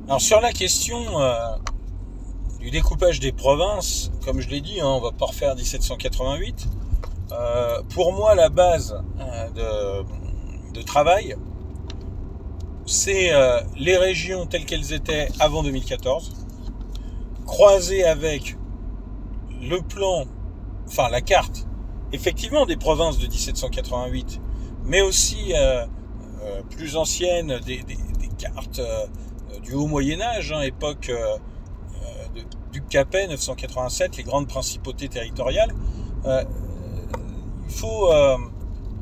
Alors sur la question du découpage des provinces, comme je l'ai dit, on va pas refaire 1788. Pour moi, la base de travail, c'est les régions telles qu'elles étaient avant 2014, croisées avec le plan, enfin la carte, effectivement des provinces de 1788, mais aussi plus anciennes, des cartes du Haut Moyen-Âge, époque du Capet, 987, les grandes principautés territoriales. Il faut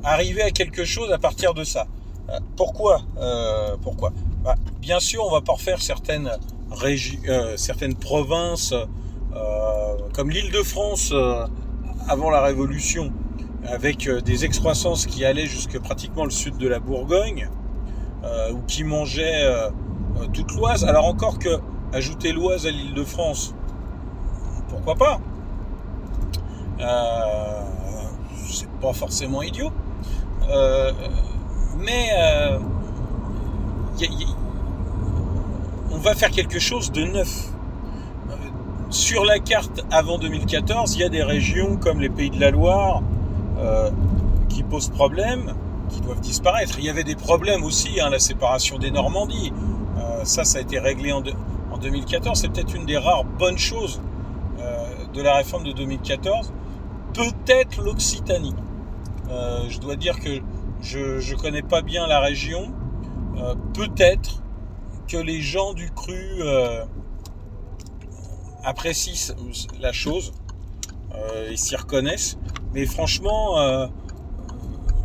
arriver à quelque chose à partir de ça. Pourquoi Bien sûr, on va pas refaire certaines provinces comme l'Île-de-France avant la Révolution, avec des excroissances qui allaient jusque pratiquement le sud de la Bourgogne, ou qui mangeaient toute l'Oise. Alors encore que ajouter l'Oise à l'Île-de-France, pourquoi pas, c'est pas forcément idiot, mais on va faire quelque chose de neuf. Sur la carte avant 2014, il y a des régions comme les Pays de la Loire qui posent problème, qui doivent disparaître. Il y avait des problèmes aussi, la séparation des Normandies. Ça a été réglé en 2014. C'est peut-être une des rares bonnes choses de la réforme de 2014. Peut-être l'Occitanie. Je dois dire que je connais pas bien la région. Peut-être que les gens du cru apprécient la chose, ils s'y reconnaissent, mais franchement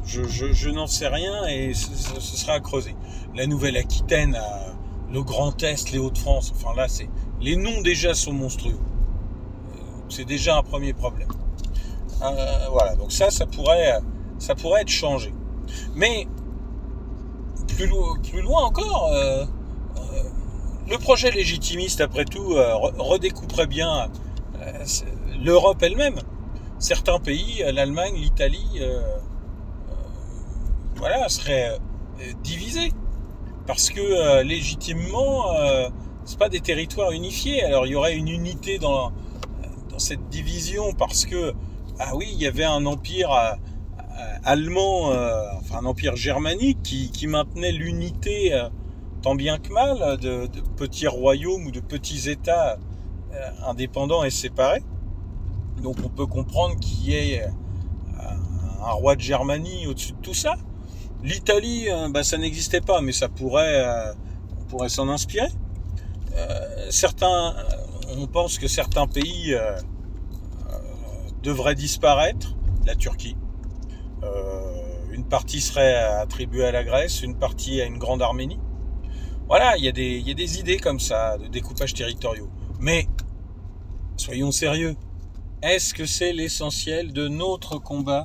je n'en sais rien et ce sera à creuser. La Nouvelle-Aquitaine, le Grand Est, les Hauts-de-France, enfin là les noms déjà sont monstrueux, c'est déjà un premier problème. Voilà, donc ça pourrait être changé, mais plus loin encore, le projet légitimiste, après tout, redécouperait bien l'Europe elle-même. Certains pays, l'Allemagne, l'Italie, seraient divisés. Parce que légitimement, c'est pas des territoires unifiés. Alors il y aurait une unité dans cette division parce que, il y avait un empire allemand, un empire germanique qui maintenait l'unité tant bien que mal de petits royaumes ou de petits États indépendants et séparés. Donc on peut comprendre qu'il y ait un roi de Germanie au-dessus de tout ça. L'Italie, ça n'existait pas, mais on pourrait s'en inspirer. On pense que certains pays devraient disparaître. La Turquie. Une partie serait attribuée à la Grèce, une partie à une grande Arménie. Voilà, il y a des idées comme ça, de découpage territoriaux. Mais, soyons sérieux, est-ce que c'est l'essentiel de notre combat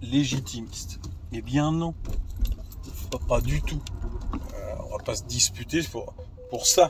légitimiste ? Eh bien non, pas du tout. On va pas se disputer pour ça.